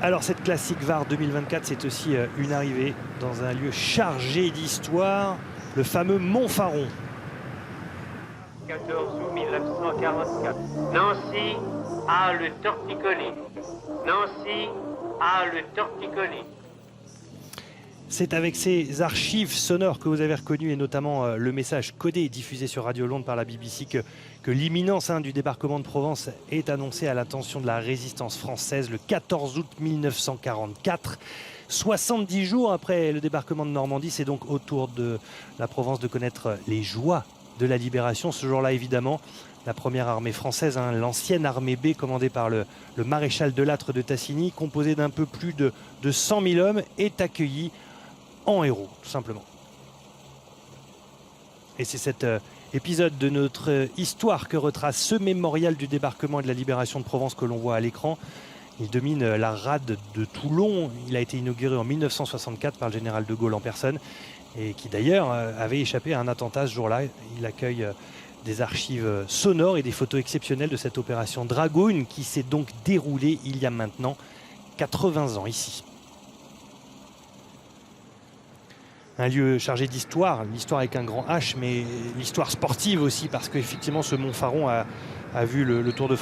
Alors cette classique VAR 2024, c'est aussi une arrivée dans un lieu chargé d'histoire, le fameux Montfaron. 14 août 1944. Nancy a le torticolis. Nancy a le torticolis. C'est avec ces archives sonores que vous avez reconnues et notamment le message codé diffusé sur Radio Londres par la BBC que l'imminence du débarquement de Provence est annoncée à l'attention de la résistance française le 14 août 1944. 70 jours après le débarquement de Normandie, c'est donc au tour de la Provence de connaître les joies de la libération. Ce jour-là, évidemment, la première armée française, l'ancienne armée B commandée par le maréchal Delattre de Tassigny, composée d'un peu plus de 100 000 hommes, est accueillie en héros, tout simplement. Et c'est cet épisode de notre histoire que retrace ce mémorial du débarquement et de la libération de Provence que l'on voit à l'écran. Il domine la rade de Toulon. Il a été inauguré en 1964 par le général de Gaulle en personne et qui d'ailleurs avait échappé à un attentat ce jour-là. Il accueille des archives sonores et des photos exceptionnelles de cette opération Dragoon qui s'est donc déroulée il y a maintenant 80 ans ici. Un lieu chargé d'histoire, l'histoire avec un grand H, mais l'histoire sportive aussi, parce qu'effectivement ce Montfaron a vu le Tour de France.